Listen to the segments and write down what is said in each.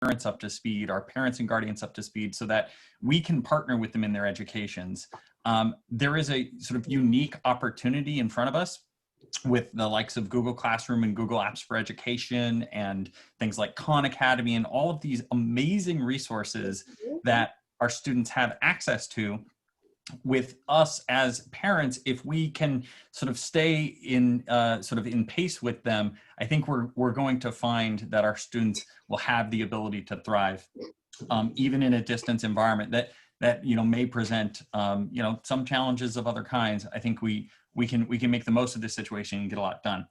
parents up to speed, our parents and guardians up to speed, so that we can partner with them in their educations. There is a sort of unique opportunity in front of us with the likes of Google Classroom and Google Apps for Education and things like Khan Academy and all of these amazing resources that our students have access to. With us as parents, if we can sort of stay in in pace with them, I think we're going to find that our students will have the ability to thrive, even in a distance environment that may present some challenges of other kinds. I think we can make the most of this situation and get a lot done.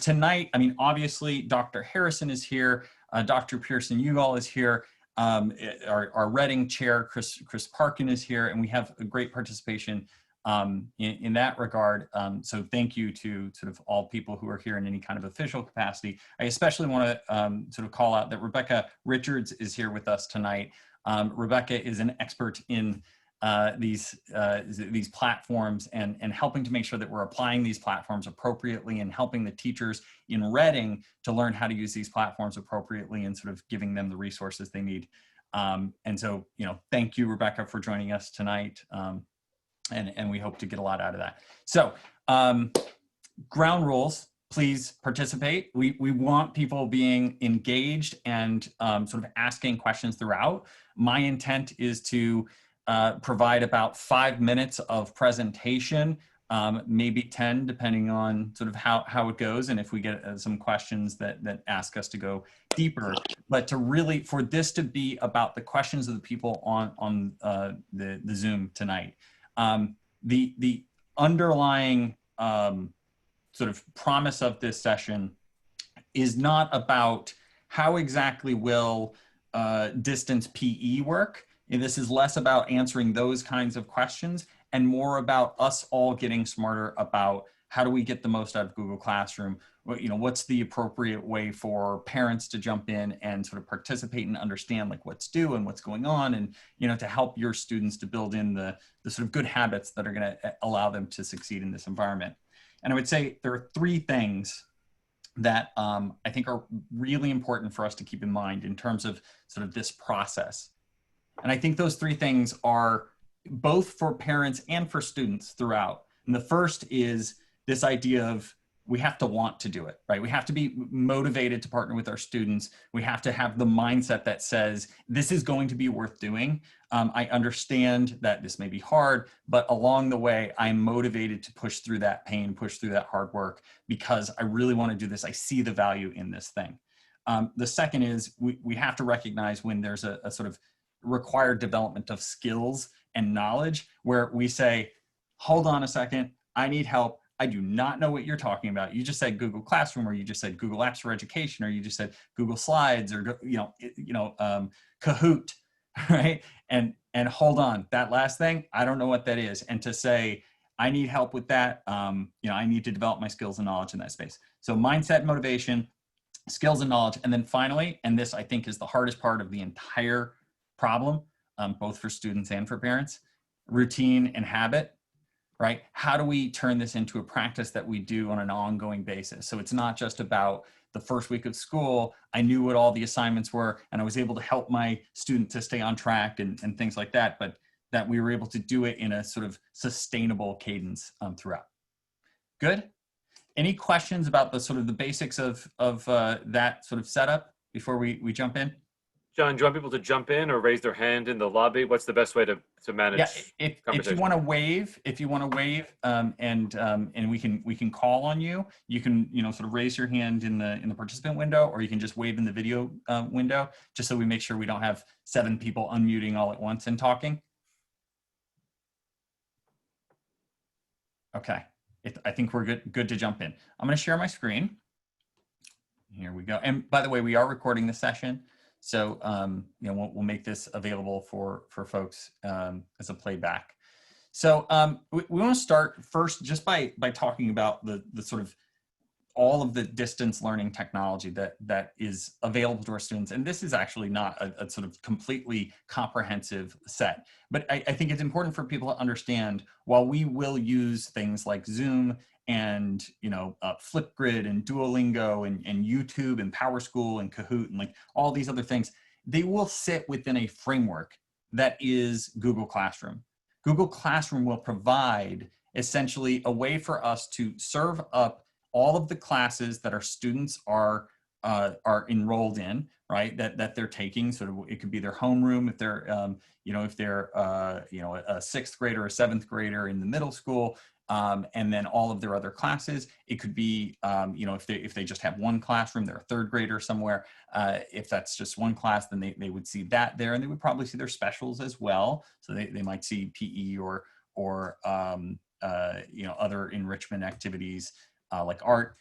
Tonight, I mean, obviously, Dr. Harrison is here, Dr. Pearson-Ugal is here. Our Reading chair, Chris Parkin, is here, and we have a great participation in that regard. So thank you to sort of all people who are here in any kind of official capacity. I especially want to sort of call out that Rebekah Richards is here with us tonight. Rebekah is an expert in these platforms and helping to make sure that we're applying these platforms appropriately and helping the teachers in Reading to learn how to use these platforms appropriately and sort of giving them the resources they need. And so, thank you, Rebekah, for joining us tonight. And we hope to get a lot out of that. So ground rules, please participate. We want people being engaged and sort of asking questions throughout. My intent is to provide about 5 minutes of presentation, maybe 10, depending on sort of how it goes, and if we get some questions that ask us to go deeper. But to really, for this to be about the questions of the people on the Zoom tonight. The underlying sort of promise of this session is not about how exactly will distance PE work. And this is less about answering those kinds of questions and more about us all getting smarter about how do we get the most out of Google Classroom? What's the appropriate way for parents to jump in and sort of participate and understand like what's due and what's going on, and to help your students to build in the sort of good habits that are going to allow them to succeed in this environment. And I would say there are 3 things that I think are really important for us to keep in mind in terms of sort of this process. And I think those 3 things are both for parents and for students throughout. And the first is this idea of we have to want to do it, right? We have to be motivated to partner with our students. We have to have the mindset that says, this is going to be worth doing. I understand that this may be hard, but along the way, I'm motivated to push through that pain, push through that hard work, because I really want to do this. I see the value in this thing. The second is we have to recognize when there's a sort of required development of skills and knowledge where we say, hold on a second, I need help. I do not know what you're talking about. You just said Google Classroom, or you just said Google Apps for Education, or you just said Google Slides, or Kahoot, right? And hold on, that last thing, I don't know what that is. And to say, I need help with that. I need to develop my skills and knowledge in that space. So mindset, motivation, skills and knowledge. And then finally, and this I think is the hardest part of the entire problem, both for students and for parents, routine and habit, right? How do we turn this into a practice that we do on an ongoing basis? So it's not just about the first week of school, I knew what all the assignments were and I was able to help my student to stay on track and things like that, but that we were able to do it in a sort of sustainable cadence throughout. Good? Any questions about the sort of the basics of that sort of setup before we jump in? John, do you want people to jump in or raise their hand in the lobby? What's the best way to manage? Yeah, if you want to wave, and we can call on you. You can sort of raise your hand in the participant window, or you can just wave in the video window, just so we make sure we don't have 7 people unmuting all at once and talking. Okay, I think we're good to jump in. I'm going to share my screen. Here we go. And by the way, we are recording the session. So, we'll make this available for folks as a playback. So we want to start first just by talking about the sort of all of the distance learning technology that is available to our students. And this is actually not a sort of completely comprehensive set, but I think it's important for people to understand, while we will use things like Zoom and Flipgrid and Duolingo and YouTube and PowerSchool and Kahoot and like all these other things, they will sit within a framework that is Google Classroom. Google Classroom will provide essentially a way for us to serve up all of the classes that our students are enrolled in, right? That they're taking. Sort of, it could be their homeroom if they're, if they're, a sixth grader or seventh grader in the middle school, and then all of their other classes. It could be, if they just have one classroom, they're a third grader somewhere. If that's just one class, then they would see that there, and they would probably see their specials as well. So they might see PE or other enrichment activities like art.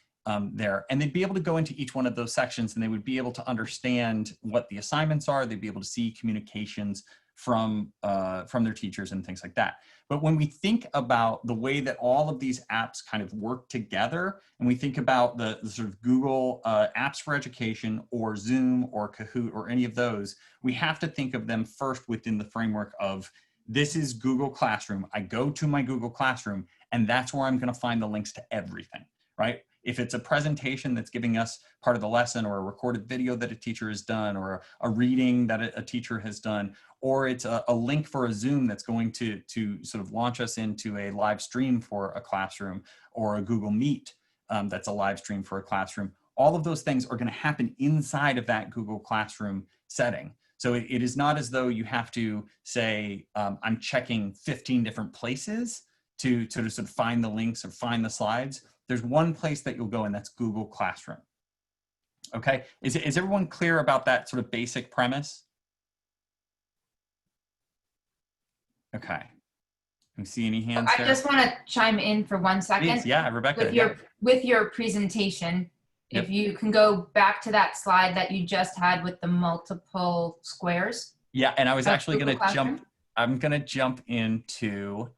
There, and they'd be able to go into each one of those sections, and they would be able to understand what the assignments are. They'd be able to see communications from their teachers and things like that. But when we think about the way that all of these apps kind of work together, and we think about the sort of Google Apps for Education or Zoom or Kahoot or any of those, we have to think of them first within the framework of, this is Google Classroom. I go to my Google Classroom, and that's where I'm going to find the links to everything, right? If it's a presentation that's giving us part of the lesson, or a recorded video that a teacher has done, or a reading that a teacher has done, or it's a link for a Zoom that's going to sort of launch us into a live stream for a classroom, or a Google Meet that's a live stream for a classroom, all of those things are going to happen inside of that Google Classroom setting. So it is not as though you have to say, I'm checking 15 different places to sort of find the links or find the slides. There's one place that you'll go, and that's Google Classroom. Okay, is everyone clear about that sort of basic premise? Okay, can you see any hands there? I just want to chime in for 1 second. Please, yeah, Rebecca. With your presentation, Yep. if you can go back to that slide that you just had with the multiple squares. Yeah, and I was actually going to jump. I'm going to jump into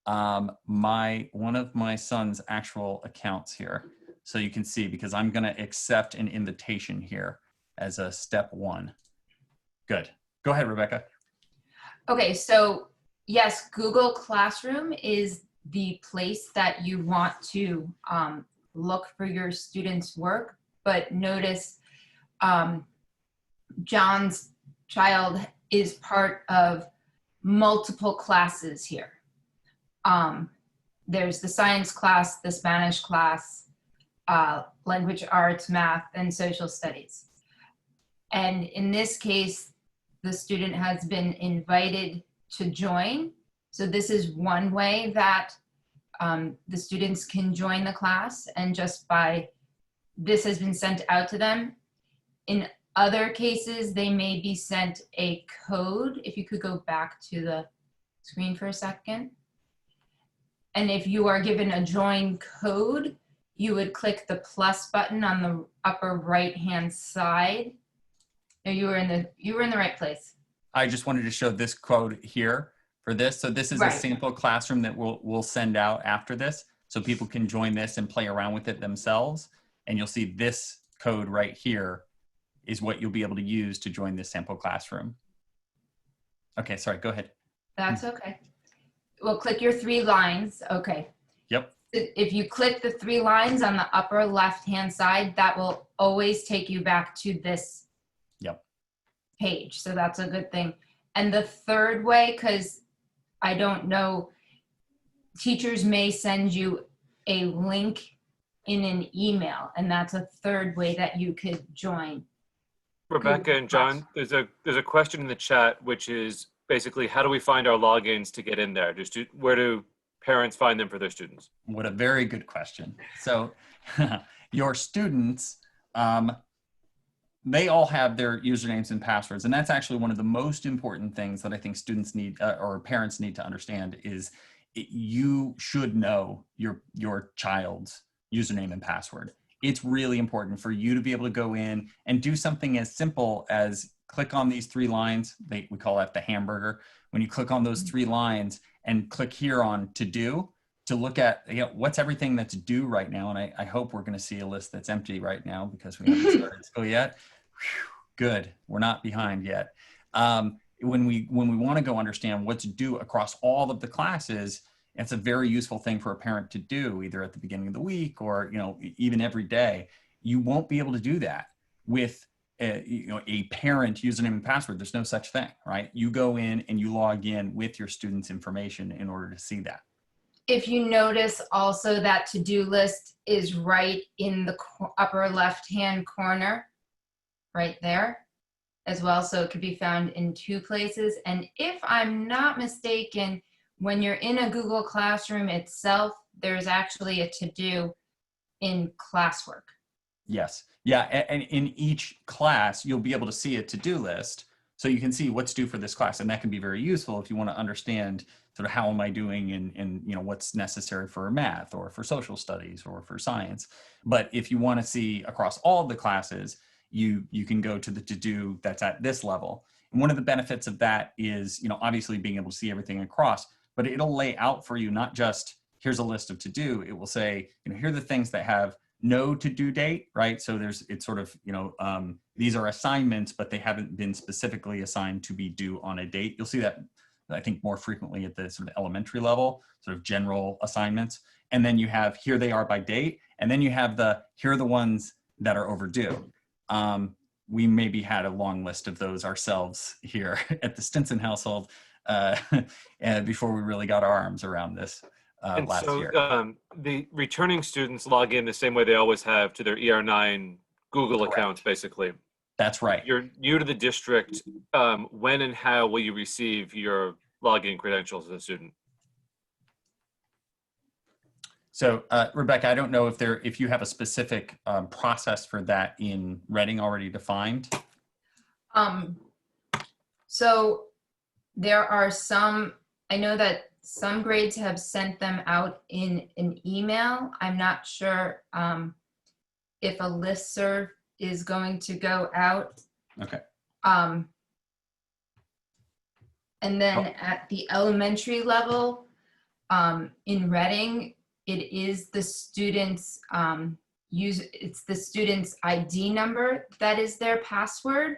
one of my son's actual accounts here, so you can see, because I'm going to accept an invitation here as a step 1. Good. Go ahead, Rebecca. Okay, so yes, Google Classroom is the place that you want to look for your students' work, but notice John's child is part of multiple classes here. There's the science class, the Spanish class, language arts, math, and social studies. And in this case, the student has been invited to join. So this is one way that the students can join the class, and just by this has been sent out to them. In other cases, they may be sent a code. If you could go back to the screen for a second. And if you are given a join code, you would click the plus button on the upper right-hand side. No, you were in the right place. I just wanted to show this code here for this. So this is a sample classroom that we'll send out after this, so people can join this and play around with it themselves. And you'll see this code right here is what you'll be able to use to join this sample classroom. Okay, sorry, go ahead. That's okay. Well, click your 3 lines. Okay. Yep. If you click the 3 lines on the upper left-hand side, that will always take you back to this page. So that's a good thing. And the third way, because I don't know, teachers may send you a link in an email, and that's a third way that you could join. Rebecca and John, there's a question in the chat, which is basically, how do we find our logins to get in there? Where do parents find them for their students? What a very good question. So your students, they all have their usernames and passwords. And that's actually one of the most important things that I think students need, or parents need to understand, is you should know your child's username and password. It's really important for you to be able to go in and do something as simple as click on these 3 lines. We call that the hamburger. When you click on those 3 lines and click here on to do, to look at what's everything that's due right now. And I hope we're going to see a list that's empty right now, because we haven't started school yet. Good, we're not behind yet. When we want to go understand what's due across all of the classes, It's a very useful thing for a parent to do either at the beginning of the week or, even every day. You won't be able to do that with a parent username and password. There's no such thing, right? You go in and you log in with your student's information in order to see that. If you notice also that to-do list is right in the upper left-hand corner, right there as well. So it could be found in 2 places. And if I'm not mistaken, when you're in a Google Classroom itself, there's actually a to-do in classwork. Yes. Yeah. And in each class, you'll be able to see a to-do list. So you can see what's due for this class. And that can be very useful if you want to understand sort of how am I doing and what's necessary for math or for social studies or for science. But if you want to see across all of the classes, you can go to the to-do that's at this level. And one of the benefits of that is, obviously being able to see everything across, but it'll lay out for you, not just here's a list of to-do. It will say, here are the things that have no to-do date, right? So it's sort of, these are assignments, but they haven't been specifically assigned to be due on a date. You'll see that, I think, more frequently at the sort of elementary level, sort of general assignments. And then you have, here they are by date. And then you have here are the ones that are overdue. We maybe had a long list of those ourselves here at the Stinson household and before we really got our arms around this. And last so year. The returning students log in the same way they always have to their ER9 Google accounts, basically. That's right. You're new to the district. When and how will you receive your login credentials as a student? So Rebekah, I don't know if you have a specific process for that in Reading already defined. So there are some, I know that some grades have sent them out in an email. I'm not sure if a listserv is going to go out. Okay. And then at the elementary level, in Reading, it is the student's it's the student's ID number that is their password.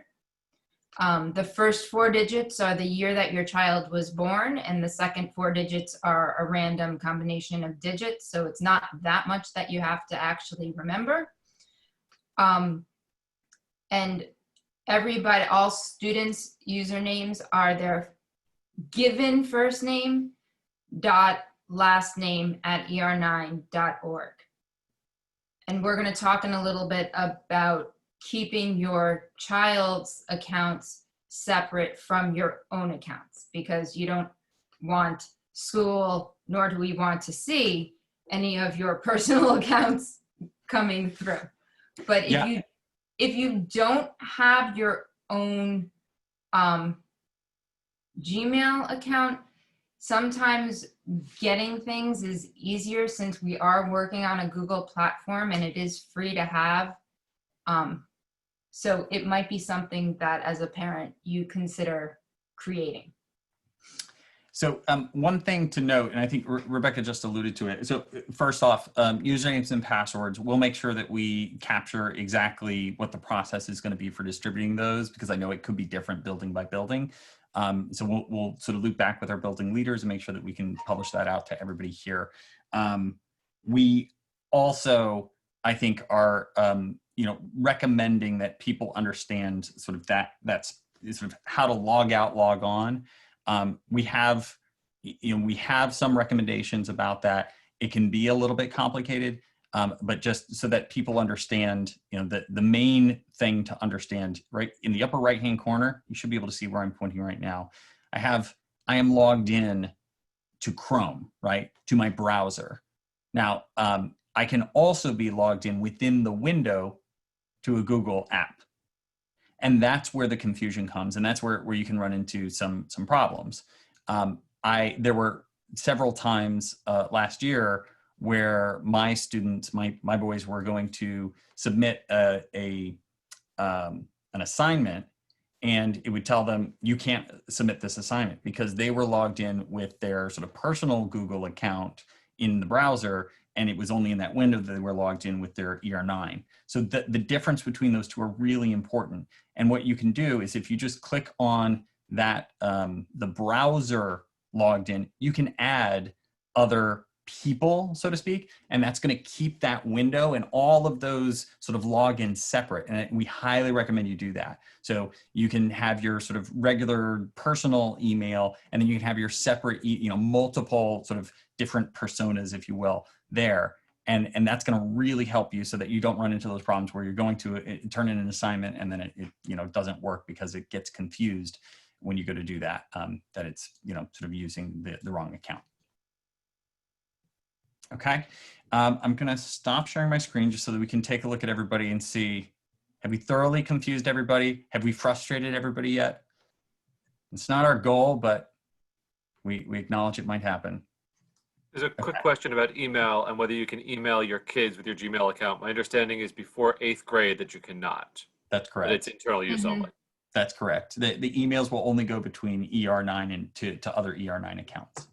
The first 4 digits are the year that your child was born, and the second 4 digits are a random combination of digits. So it's not that much that you have to actually remember. And everybody, all students' usernames are their given first name dot last name at er9.org. And we're going to talk in a little bit about keeping your child's accounts separate from your own accounts, because you don't want school, nor do we want to see any of your personal accounts coming through. But if you don't have your own Gmail account, sometimes getting things is easier since we are working on a Google platform and it is free to have. So it might be something that as a parent you consider creating. So one thing to note, and I think Rebekah just alluded to it. So first off, usernames and passwords, we'll make sure that we capture exactly what the process is going to be for distributing those, because I know it could be different building by building. So we'll sort of loop back with our building leaders and make sure that we can publish that out to everybody here. We also, I think, are recommending that people understand sort of that's sort of how to log out, log on. We have some recommendations about that. It can be a little bit complicated, but just so that people understand, the main thing to understand, right in the upper right-hand corner, you should be able to see where I'm pointing right now. I am logged in to Chrome, right, to my browser. Now, I can also be logged in within the window to a Google app. And that's where the confusion comes, and that's where you can run into some problems. There were several times last year where my students, my boys, were going to submit an assignment, and it would tell them, you can't submit this assignment, because they were logged in with their sort of personal Google account in the browser, and it was only in that window that they were logged in with their ER9. So the difference between those two are really important. And what you can do is, if you just click on that, the browser logged in, you can add other people, so to speak, and that's going to keep that window and all of those sort of logins separate. And we highly recommend you do that. So you can have your sort of regular personal email, and then you can have your separate, multiple sort of different personas, if you will, there. And that's going to really help you so that you don't run into those problems where you're going to turn in an assignment and then it doesn't work because it gets confused when you go to do that, that it's, sort of using the wrong account. Okay, I'm going to stop sharing my screen just so that we can take a look at everybody and see, have we thoroughly confused everybody? Have we frustrated everybody yet? It's not our goal, but we acknowledge it might happen. There's a quick question about email and whether you can email your kids with your Gmail account. My understanding is before 8th grade that you cannot. That's correct. That it's internal use only. That's correct. The emails will only go between ER9 and to other ER9 accounts.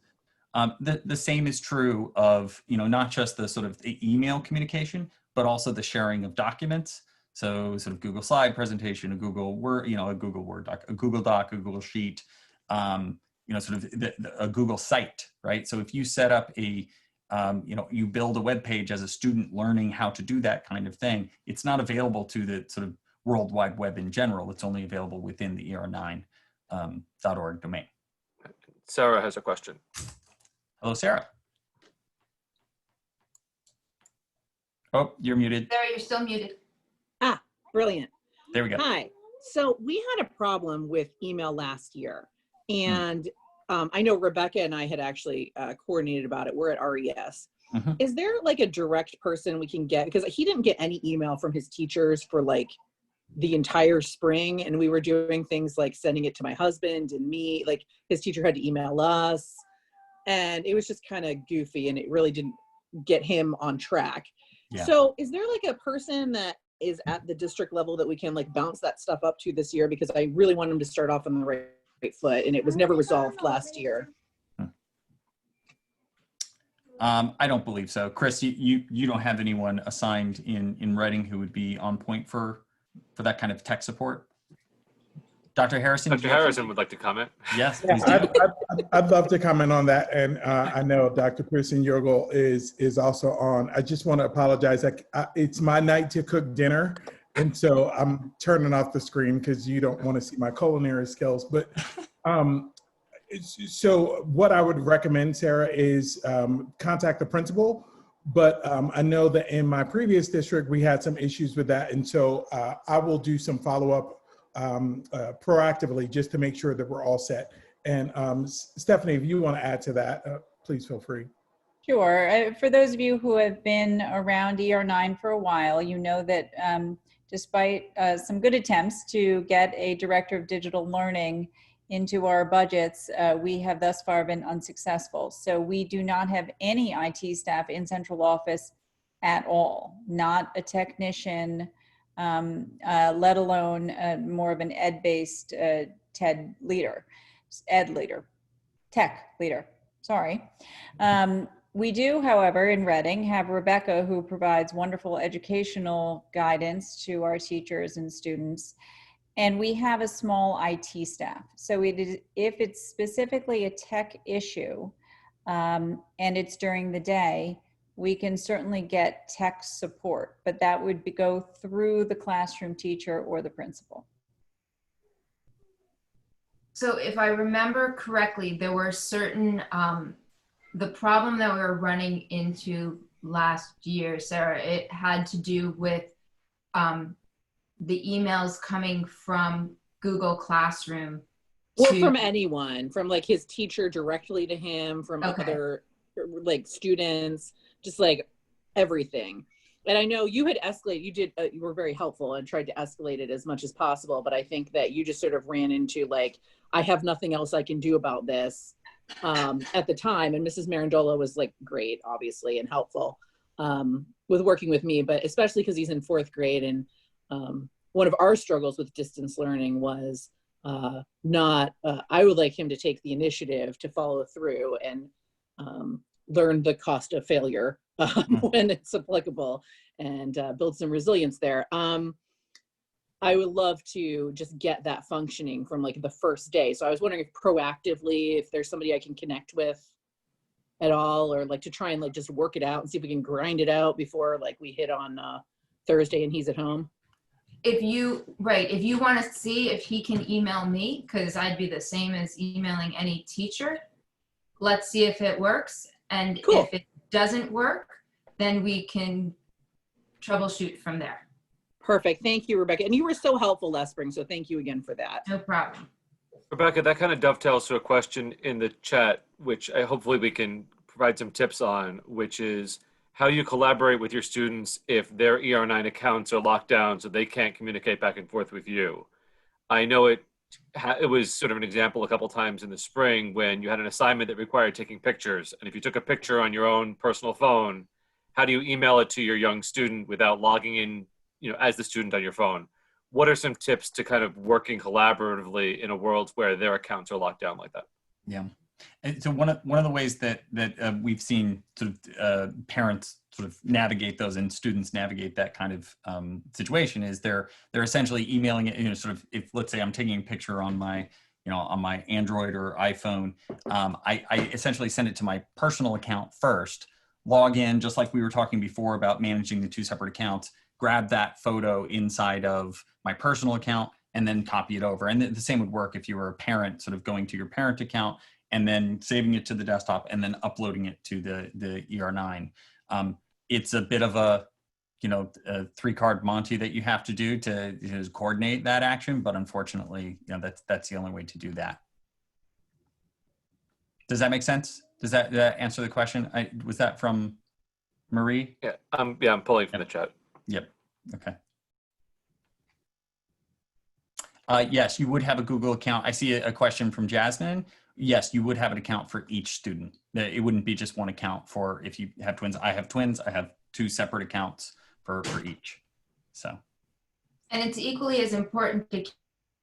The same is true of, not just the sort of the email communication, but also the sharing of documents. So sort of Google slide presentation, a Google Word, a Google Word doc, a Google Doc, a Google Sheet, sort of a Google site, right? So if you set up you build a web page as a student learning how to do that kind of thing, it's not available to the sort of World Wide Web in general. It's only available within the ER9.org domain. Sarah has a question. Hello, Sarah. Oh, you're muted. Sarah, you're still muted. Ah, brilliant. There we go. Hi. So we had a problem with email last year. And I know Rebekah and I had actually coordinated about it. We're at RES. Is there like a direct person we can get? Because he didn't get any email from his teachers for like the entire spring. And we were doing things like sending it to my husband and me. Like his teacher had to email us. And it was just kind of goofy and it really didn't get him on track. Yeah. So is there like a person that is at the district level that we can like bounce that stuff up to this year? Because I really want him to start off on the right foot and it was never resolved last year. I don't believe so. Chris, you don't have anyone assigned in Reading who would be on point for that kind of tech support? Dr. Harrison? Dr. Harrison would like to comment. Yes, please do. I'd love to comment on that. And I know Dr. Pearson-Yorgel is also on. I just want to apologize. It's my night to cook dinner. And so I'm turning off the screen because you don't want to see my culinary skills. But so what I would recommend, Sarah, is contact the principal. But I know that in my previous district, we had some issues with that. And so I will do some follow-up proactively just to make sure that we're all set. And Stephanie, if you want to add to that, please feel free. Sure. For those of you who have been around ER9 for a while, you know that despite some good attempts to get a director of digital learning into our budgets, we have thus far been unsuccessful. So we do not have any IT staff in central office at all, not a technician, let alone more of an ed-based tech leader, sorry. We do, however, in Reading have Rebekah, who provides wonderful educational guidance to our teachers and students. And we have a small IT staff. So if it's specifically a tech issue and it's during the day, we can certainly get tech support, but that would go through the classroom teacher or the principal. So if I remember correctly, there were certain, the problem that we were running into last year, Sarah, it had to do with the emails coming from Google Classroom. Or from anyone, from like his teacher directly to him, from other like students, just like everything. And I know you had escalated, you were very helpful and tried to escalate it as much as possible. But I think that you just sort of ran into like, I have nothing else I can do about this at the time. And Mrs. Marandola was like great, obviously, and helpful with working with me, but especially because he's in 4th grade. And one of our struggles with distance learning was I would like him to take the initiative to follow through and learn the cost of failure when it's applicable and build some resilience there. I would love to just get that functioning from like the first day. So I was wondering if proactively, if there's somebody I can connect with. at all, or like to try and like just work it out and see if we can grind it out before like we hit on Thursday and he's at home? If you want to see if he can email me, because I'd be the same as emailing any teacher, let's see if it works. And Cool. if it doesn't work, then we can troubleshoot from there. Perfect. Thank you, Rebecca. And you were so helpful last spring, so thank you again for that. No problem. Rebecca, that kind of dovetails to a question in the chat, which hopefully we can provide some tips on, which is how you collaborate with your students if their ER9 accounts are locked down so they can't communicate back and forth with you. I know it was sort of an example a couple times in the spring when you had an assignment that required taking pictures. And if you took a picture on your own personal phone, how do you email it to your young student without logging in, as the student on your phone? What are some tips to kind of working collaboratively in a world where their accounts are locked down like that? Yeah. And so one of the ways that we've seen sort of parents sort of navigate those and students navigate that kind of situation is they're essentially emailing it. Sort of if let's say I'm taking a picture on my on my Android or iPhone, I essentially send it to my personal account first, log in just like we were talking before about managing the two separate accounts, grab that photo inside of my personal account, and then copy it over. And the same would work if you were a parent, sort of going to your parent account and then saving it to the desktop and then uploading it to the ER9. It's a bit of a three-card Monty that you have to do to coordinate that action, but unfortunately, that's the only way to do that. Does that make sense? Does that answer the question? Was that from Marie? Yeah, I'm pulling from the chat. Yep. Okay. Yes, you would have a Google account. I see a question from Jasmine. Yes, you would have an account for each student. It wouldn't be just one account for if you have twins. I have twins. I have two separate accounts for each. So. And it's equally as important to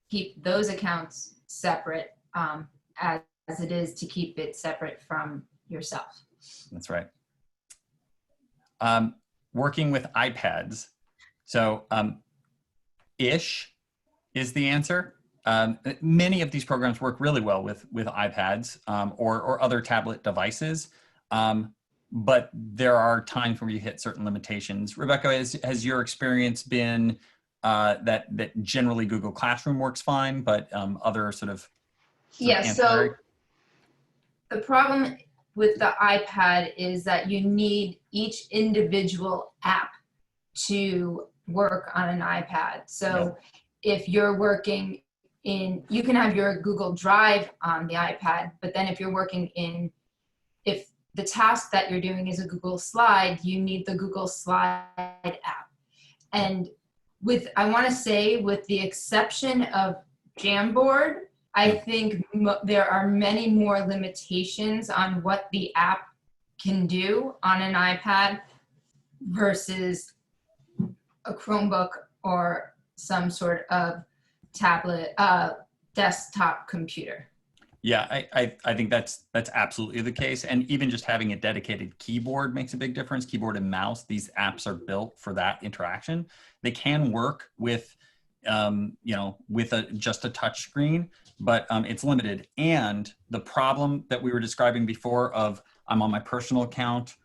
keep those accounts separate as it is to keep it separate from yourself. That's right. Working with iPads. So ish is the answer. Many of these programs work really well with iPads or other tablet devices. But there are times where you hit certain limitations. Rebecca, has your experience been that generally Google Classroom works fine, but other sort of So the problem with the iPad is that you need each individual app to work on an iPad. So if you're working you can have your Google Drive on the iPad, but then if you're working if the task that you're doing is a Google Slide, you need the Google Slide app. And I want to say, with the exception of Jamboard, I think there are many more limitations on what the app can do on an iPad versus a Chromebook or some sort of tablet, desktop computer. Yeah, I think that's absolutely the case. And even just having a dedicated keyboard makes a big difference. Keyboard and mouse, these apps are built for that interaction. They can work with, with just a touch screen, but it's limited. And the problem that we were describing before of I'm on my personal account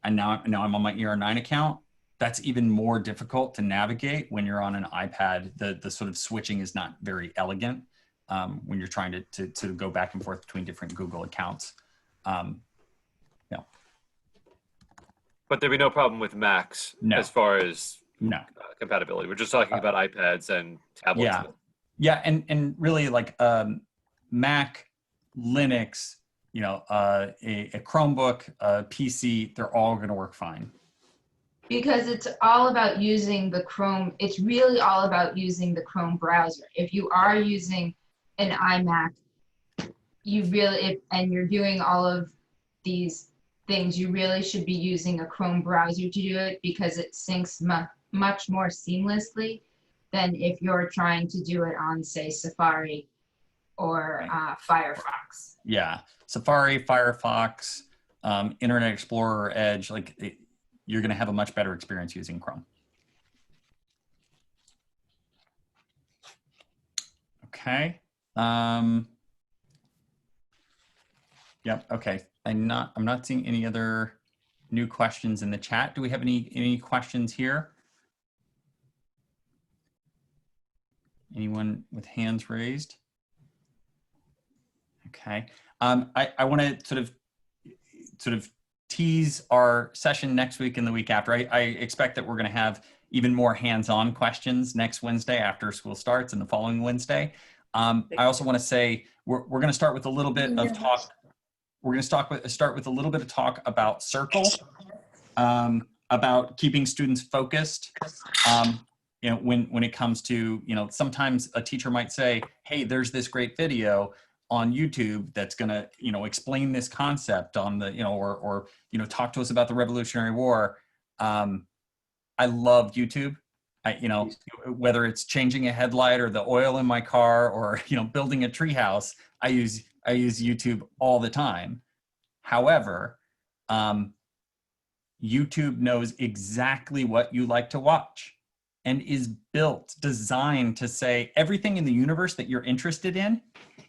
and now I'm on my ER9 account, that's even more difficult to navigate when you're on an iPad. The sort of switching is not very elegant. When you're trying to go back and forth between different Google accounts. But there'd be no problem with Macs as far as compatibility. We're just talking about iPads and tablets. Yeah, and really like Mac, Linux, a Chromebook, a PC, they're all going to work fine. Because it's all about using the Chrome. It's really all about using the Chrome browser. If you are using an iMac, and you're doing all of these things, you really should be using a Chrome browser to do it because it syncs much more seamlessly than if you're trying to do it on, say, Safari or Firefox. Yeah, Safari, Firefox, Internet Explorer, Edge, you're going to have a much better experience using Chrome. Okay. Yep. Okay. I'm not seeing any other new questions in the chat. Do we have any questions here? Anyone with hands raised? Okay. I want to sort of tease our session next week and the week after. I expect that we're going to have even more hands-on questions next Wednesday after school starts and the following Wednesday. I also want to say we're going to start with a little bit of talk. We're going to start with a little bit of talk about Circle, about keeping students focused. You know, when it comes to, you know, sometimes a teacher might say, hey, there's this great video on YouTube that's going to, you know, explain this concept on the, you know, or, you know, talk to us about the Revolutionary War. I love YouTube. You know, whether it's changing a headlight or the oil in my car or, you know, building a treehouse, I use YouTube all the time. However, YouTube knows exactly what you like to watch and is designed to say everything in the universe that you're interested in,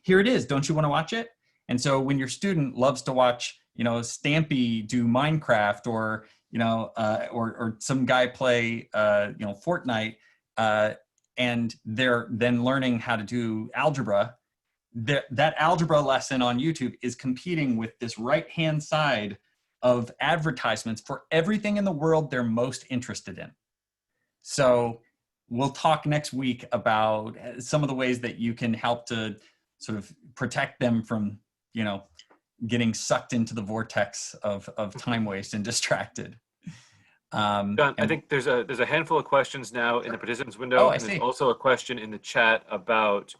here it is. Don't you want to watch it? And so when your student loves to watch, you know, Stampy do Minecraft or, you know, or some guy play, you know, Fortnite, and they're then learning how to do algebra, that algebra lesson on YouTube is competing with this right-hand side of advertisements for everything in the world they're most interested in. So we'll talk next week about some of the ways that you can help to sort of protect them from, you know, getting sucked into the vortex of time waste and distracted. John, I think there's a handful of questions now in the participants window, and there's also a question in the chat about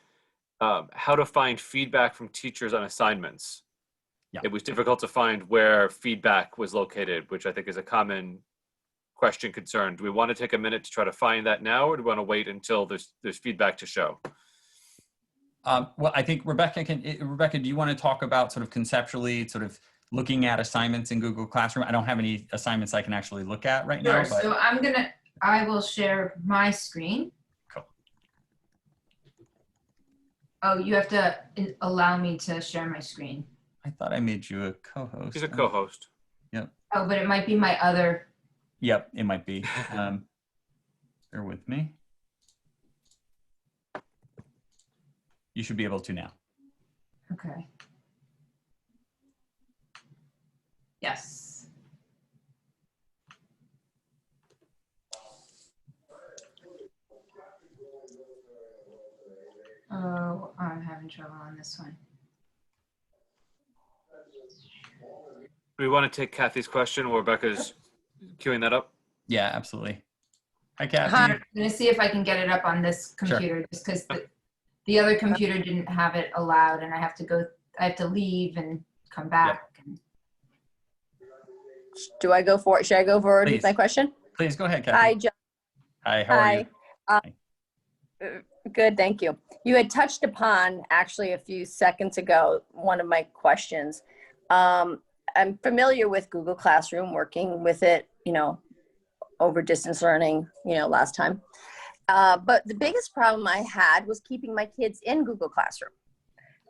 how to find feedback from teachers on assignments. Yeah. It was difficult to find where feedback was located, which I think is a common question concern. Do we want to take a minute to try to find that now, or do we want to wait until there's feedback to show? Well, I think Rebekah, do you want to talk about sort of conceptually sort of looking at assignments in Google Classroom? I don't have any assignments I can actually look at right now. But... So I will share my screen. Cool. Oh, you have to allow me to share my screen. I thought I made you a co-host. He's a co-host. Yep. Oh, but it might be my other. Yep, it might be. Bear with me. You should be able to now. Okay. Yes. Oh, I'm having trouble on this one. Do we want to take Kathy's question while Rebecca's queuing that up? Yeah, absolutely. Hi, Kathy. I'm going to see if I can get it up on this computer, just because the other computer didn't have it allowed, and I have to leave and come back. Yeah. Do I go for it? Should I go forward with my question? Please go ahead, Kathy. Hi, John. Hi, how are you? Good, thank you. You had touched upon, actually, a few seconds ago, one of my questions. I'm familiar with Google Classroom, working with it, you know, over distance learning, you know, last time. But the biggest problem I had was keeping my kids in Google Classroom,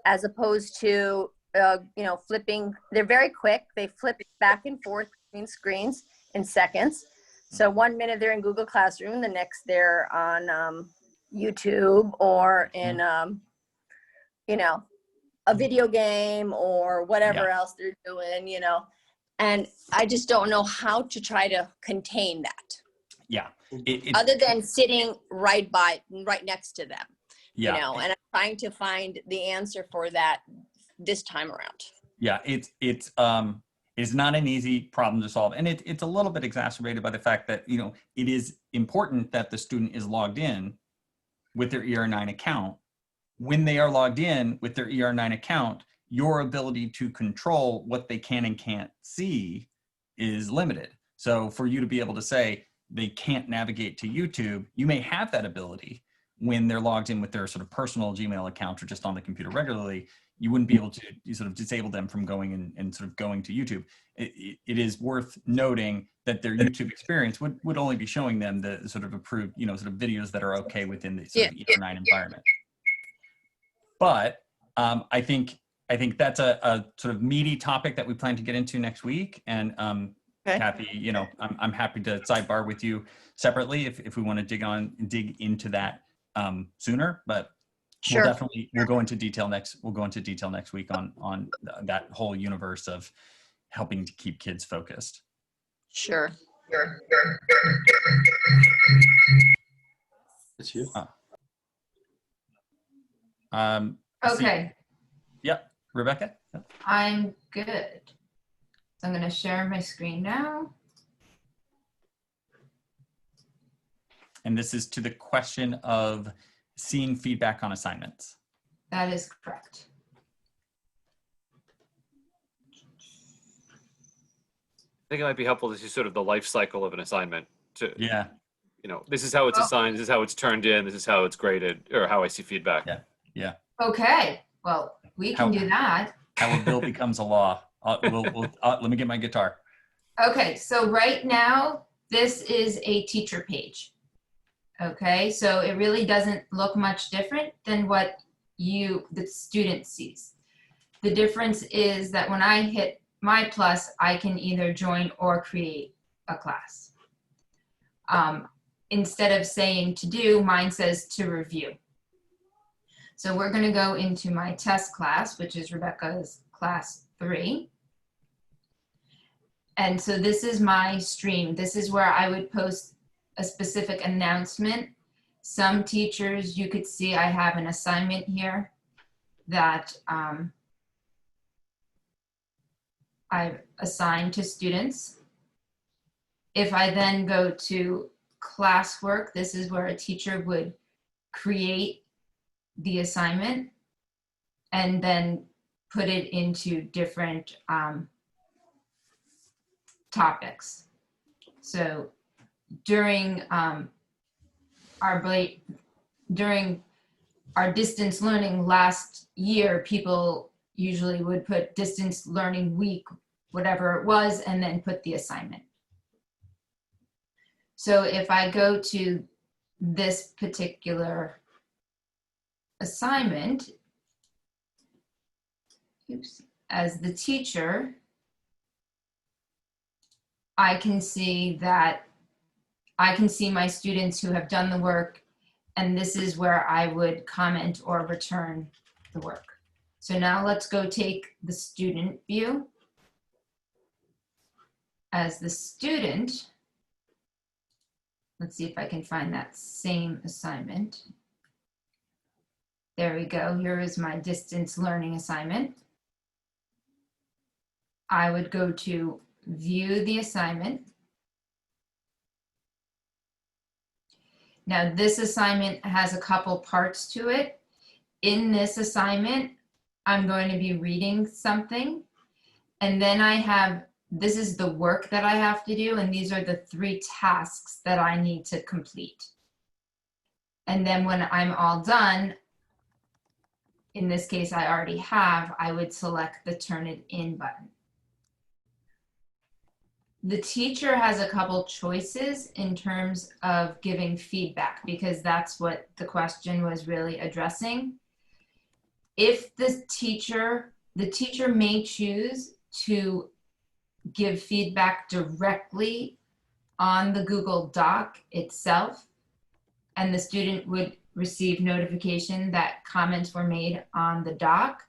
as opposed to, you know, flipping. They're very quick. They flip back and forth between screens in seconds. So 1 minute they're in Google Classroom, the next they're on YouTube or in, you know, a video game or whatever else they're doing, you know. And I just don't know how to try to contain that. Yeah. Other than sitting right next to them, you know, and I'm trying to find the answer for that this time around. Yeah, it's not an easy problem to solve. And it's a little bit exacerbated by the fact that, you know, it is important that the student is logged in with their ER9 account. When they are logged in with their ER9 account, your ability to control what they can and can't see is limited. So for you to be able to say they can't navigate to YouTube, you may have that ability when they're logged in with their sort of personal Gmail account or just on the computer regularly. You wouldn't be able to sort of disable them from going and sort of going to YouTube. It is worth noting that their YouTube experience would only be showing them the sort of approved, you know, sort of videos that are okay within the sort of ER9 environment. But I think I think that's a sort of meaty topic that we plan to get into next week. And Okay. Kathy, you know, I'm happy to sidebar with you separately if we want to dig into that sooner. But Sure. we'll go into detail next week on that whole universe of helping to keep kids focused. Sure. It's you. Okay, Yeah, Rebecca? I'm good. So I'm going to share my screen now. And this is to the question of seeing feedback on assignments. That is correct. I think it might be helpful to see sort of the life cycle of an assignment. Yeah. You know, this is how it's assigned, this is how it's turned in, this is how it's graded, or how I see feedback. Yeah. Okay, well, we can do that. How a bill becomes a law. Let me get my guitar. Okay, so right now, this is a teacher page. Okay, so it really doesn't look much different than what the student sees. The difference is that when I hit my plus, I can either join or create a class. Instead of saying to do, mine says to review. So we're going to go into my test class, which is Rebekah's class 3. And so this is my stream. This is where I would post a specific announcement. Some teachers, you could see I have an assignment here that I've assigned to students. If I then go to classwork, this is where a teacher would create the assignment and then put it into different topics. So during our distance learning last year, people usually would put distance learning week, whatever it was, and then put the assignment. So if I go to this particular assignment, as the teacher, I can see my students who have done the work, and this is where I would comment or return the work. So now let's go take the student view. As the student, let's see if I can find that same assignment. There we go. Here is my distance learning assignment. I would go to view the assignment. Now this assignment has a couple parts to it. In this assignment, I'm going to be reading something, and then this is the work that I have to do, and these are the 3 tasks that I need to complete. And then when I'm all done, in this case I already have, I would select the Turn It In button. The teacher has a couple choices in terms of giving feedback, because that's what the question was really addressing. If the teacher may choose to give feedback directly on the Google Doc itself, and the student would receive notification that comments were made on the doc,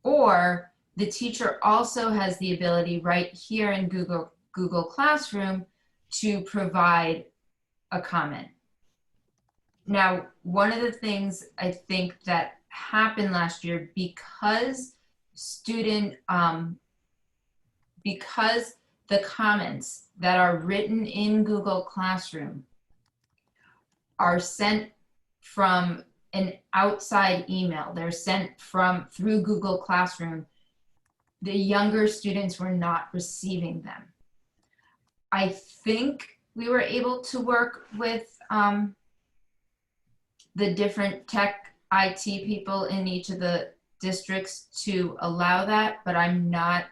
or the teacher also has the ability right here in Google Classroom to provide a comment. Now, one of the things I think that happened last year, because because the comments that are written in Google Classroom are sent from an outside email, they're sent through Google Classroom, the younger students were not receiving them. I think we were able to work with the different tech IT people in each of the districts to allow that, but I'm not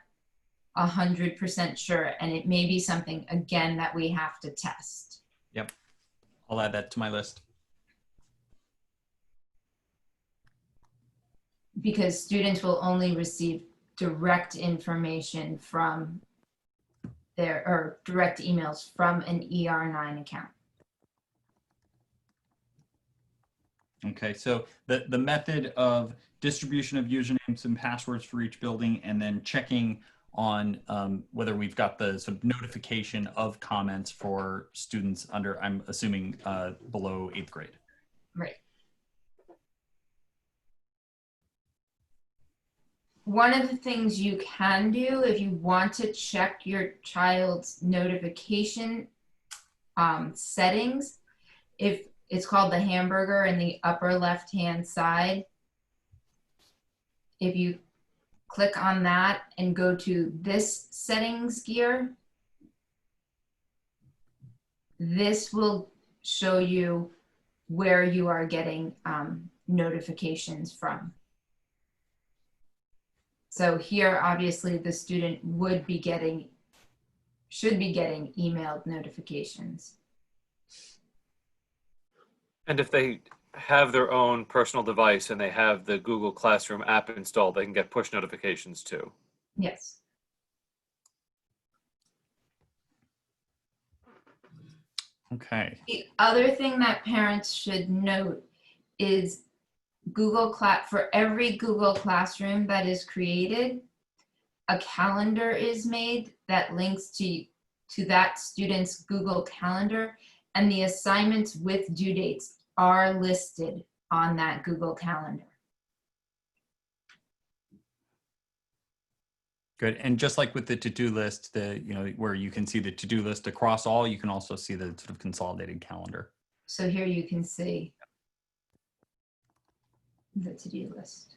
100% sure, and it may be something, again, that we have to test. Yep, I'll add that to my list. because students will only receive direct information from or direct emails from an ER9 account. Okay, so the method of distribution of usernames and passwords for each building, and then checking on whether we've got the sort of notification of comments for students under, I'm assuming, below 8th grade. Right. One of the things you can do if you want to check your child's notification settings, if it's called the hamburger in the upper left-hand side, if you click on that and go to this settings gear, this will show you where you are getting notifications from. So here, obviously, the student should be getting emailed notifications. And if they have their own personal device and they have the Google Classroom app installed, they can get push notifications too. Yes. Okay. The other thing that parents should note is for every Google Classroom that is created, a calendar is made that links to that student's Google Calendar, and the assignments with due dates are listed on that Google Calendar. Good. And just like with the to-do list, where you can see the to-do list across all, you can also see the sort of consolidated calendar. So here you can see the to-do list.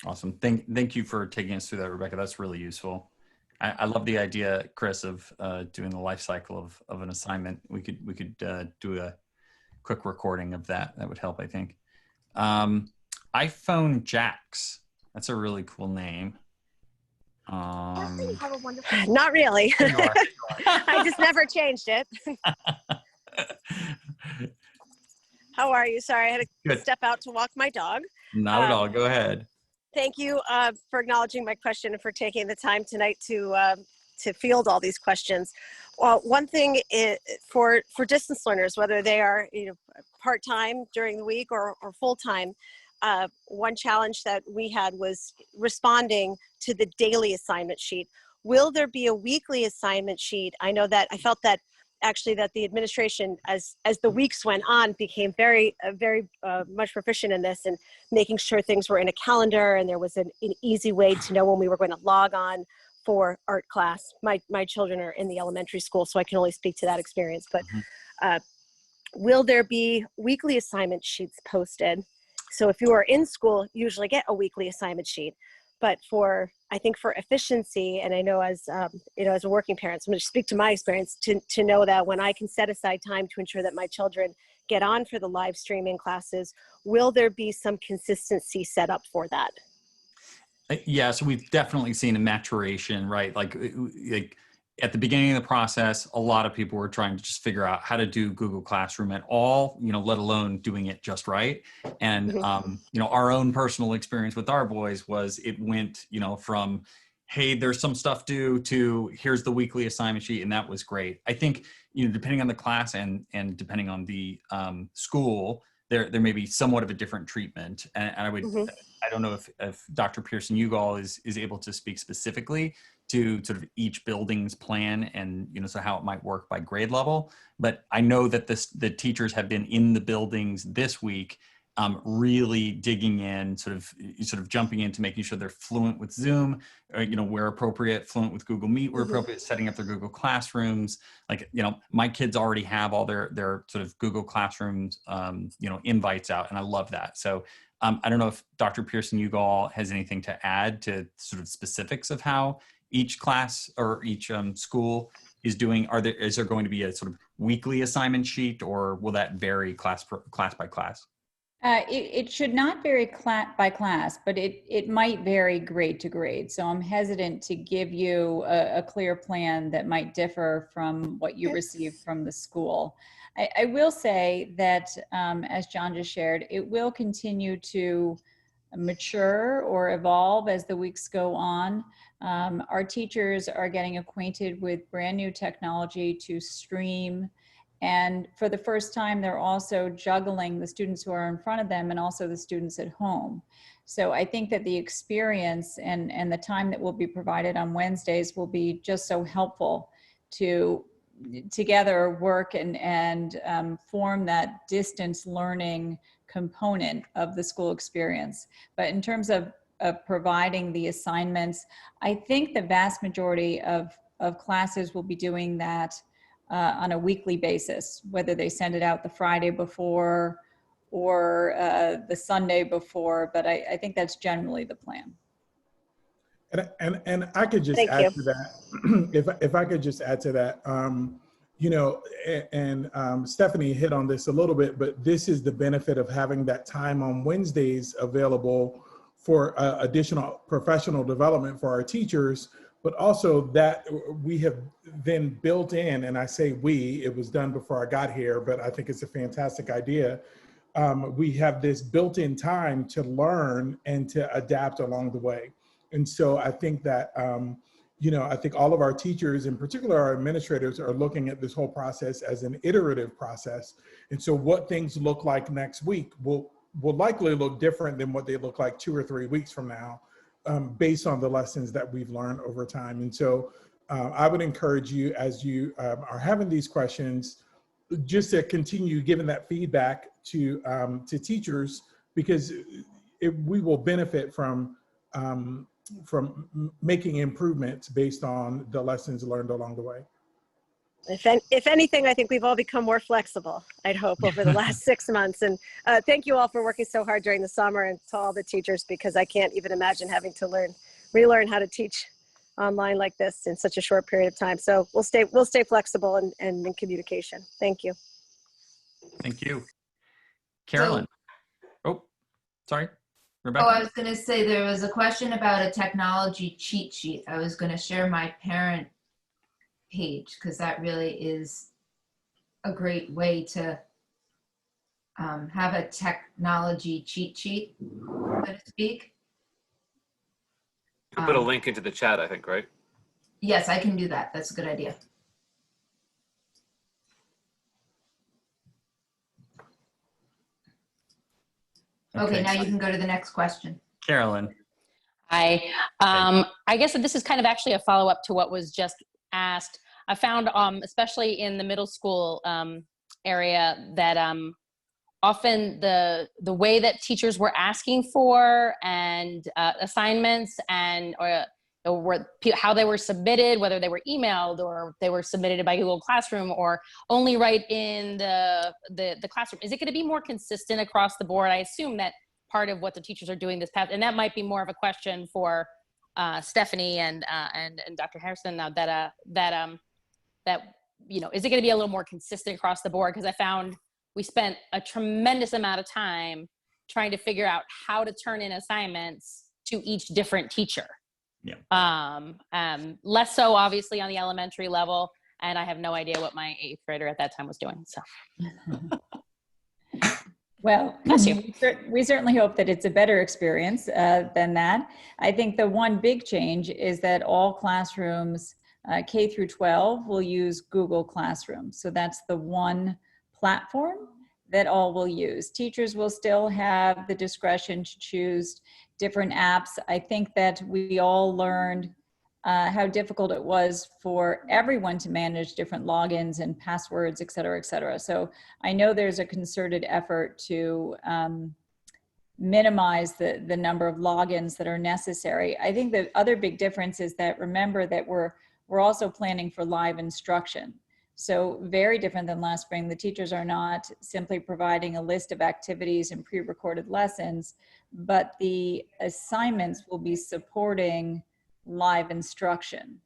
Awesome. Thank you for taking us through that, Rebecca. That's really useful. I love the idea, Chris, of doing the life cycle of an assignment. We could do a quick recording of that. That would help, I think. iPhone Jax. That's a really cool name. Not really. There you are. I just never changed it. How are you? Sorry, I had to Good. step out to walk my dog. Not at all. Go ahead. Thank you for acknowledging my question and for taking the time tonight to field all these questions. Well, one thing is, for distance learners, whether they are part-time during the week or full-time, one challenge that we had was responding to the daily assignment sheet. Will there be a weekly assignment sheet? I know that I felt that actually that the administration, as the weeks went on, became very much proficient in this and making sure things were in a calendar, and there was an easy way to know when we were going to log on for art class. My children are in the elementary school, so I can only speak to that experience. But will there be weekly assignment sheets posted? So if you are in school, you usually get a weekly assignment sheet. But I think for efficiency, and I know as as a working parent, so I'm going to speak to my experience to know that when I can set aside time to ensure that my children get on for the live streaming classes, will there be some consistency set up for that? Yeah, so we've definitely seen a maturation, right? Like at the beginning of the process, a lot of people were trying to just figure out how to do Google Classroom at all, let alone doing it just right. And, our own personal experience with our boys was it went, from, hey, there's some stuff due to here's the weekly assignment sheet. And that was great. I think, depending on the class and depending on the school, there may be somewhat of a different treatment. And I would, I don't know if Dr. Pearson-Ugal is able to speak specifically to sort of each building's plan and, so how it might work by grade level. But I know that the teachers have been in the buildings this week, really digging in, sort of jumping into making sure they're fluent with Zoom, or, where appropriate, fluent with Google Meet, where appropriate, setting up their Google Classrooms. Like, my kids already have all their sort of Google Classrooms, invites out, and I love that. So I don't know if Dr. Pearson-Ugal has anything to add to sort of specifics of how each class or each school is doing. Is there going to be a sort of weekly assignment sheet, or will that vary class by class? It should not vary by class, but it might vary grade to grade. So I'm hesitant to give you a clear plan that might differ from what you receive from the school. I will say that, as John just shared, it will continue to mature or evolve as the weeks go on. Our teachers are getting acquainted with brand new technology to stream. And for the first time, they're also juggling the students who are in front of them and also the students at home. So I think that the experience and the time that will be provided on Wednesdays will be just so helpful to together work and form that distance learning component of the school experience. But in terms of providing the assignments, I think the vast majority of classes will be doing that on a weekly basis, whether they send it out the Friday before or the Sunday before, but I think that's generally the plan. And I could just Thank add you. to that, if I could just add to that, you know, and Stephanie hit on this a little bit, but this is the benefit of having that time on Wednesdays available for additional professional development for our teachers, but also that we have then built in, and I say we, it was done before I got here, but I think it's a fantastic idea. We have this built-in time to learn and to adapt along the way. And so I think that, you know, I think all of our teachers, in particular our administrators, are looking at this whole process as an iterative process. And so what things look like next week will likely look different than what they look like 2 or 3 weeks from now, based on the lessons that we've learned over time. And so I would encourage you, as you are having these questions, just to continue giving that feedback to teachers, because we will benefit from making improvements based on the lessons learned along the way. If anything, I think we've all become more flexible, I'd hope, over the last 6 months. And thank you all for working so hard during the summer, and to all the teachers, because I can't even imagine having to relearn how to teach online like this in such a short period of time. So we'll stay flexible and in communication. Thank you. Thank you. Carolyn. Oh, sorry. Rebecca? Oh, I was going to say there was a question about a technology cheat sheet. I was going to share my parent page, because that really is a great way to have a technology cheat sheet, so to speak. You can put a link into the chat, I think, right? Yes, I can do that. That's a good idea. Okay, now you can go to the next question. Carolyn. I guess that this is kind of actually a follow-up to what was just asked. I found, especially in the middle school area, that often the way that teachers were asking for and assignments and how they were submitted, whether they were emailed or they were submitted by Google Classroom or only right in the classroom. Is it going to be more consistent across the board? I assume that part of what the teachers are doing this past, and that might be more of a question for Stephanie and Dr. Harrison now, that you know, is it going to be a little more consistent across the board? Because I found we spent a tremendous amount of time trying to figure out how to turn in assignments to each different teacher. Yeah. Less so obviously on the elementary level, and I have no idea what my 8th grader at that time was doing. So. Well, we certainly hope that it's a better experience than that. I think the one big change is that all classrooms, K through 12, will use Google Classroom. So that's the one platform that all will use. Teachers will still have the discretion to choose different apps. I think that we all learned how difficult it was for everyone to manage different logins and passwords, et cetera, et cetera. So I know there's a concerted effort to minimize the number of logins that are necessary. I think the other big difference is that, remember that we're also planning for live instruction. So very different than last spring. The teachers are not simply providing a list of activities and pre-recorded lessons, but the assignments will be supporting live instruction.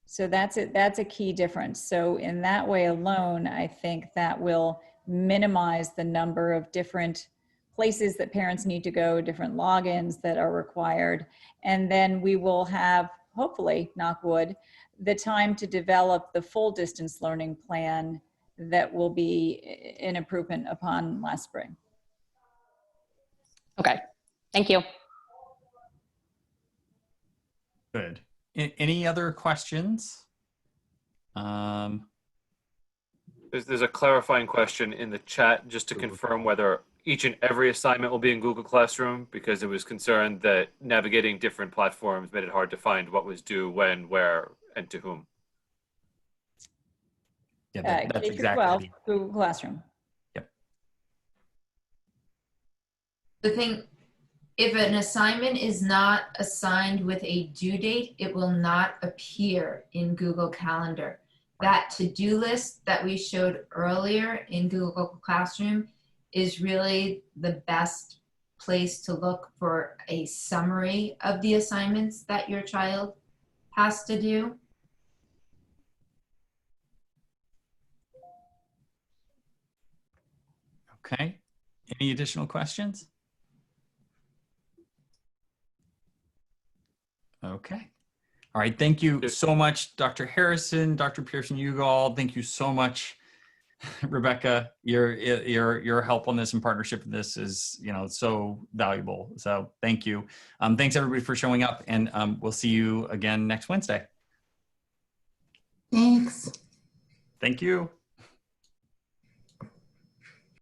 So that's a key difference. So in that way alone, I think that will minimize the number of different places that parents need to go, different logins that are required. And then we will have, hopefully, knock wood, the time to develop the full distance learning plan that will be an improvement upon last spring. Okay, thank you. Good. Any other questions? There's a clarifying question in the chat just to confirm whether each and every assignment will be in Google Classroom, because it was concerned that navigating different platforms made it hard to find what was due, when, where, and to whom. Yeah, that's K through exactly 12, it. Google Classroom. Yep. The thing, if an assignment is not assigned with a due date, it will not appear in Google Calendar. That to-do list that we showed earlier in Google Classroom is really the best place to look for a summary of the assignments that your child has to do. Okay. Any additional questions? Okay. All right. Thank you so much, Dr. Harrison, Dr. Pearson-Ugal. Thank you so much, Rebekah. Your help on this and partnership in this is, so valuable. So thank you. Thanks everybody for showing up, and we'll see you again next Wednesday. Thanks. Thank you.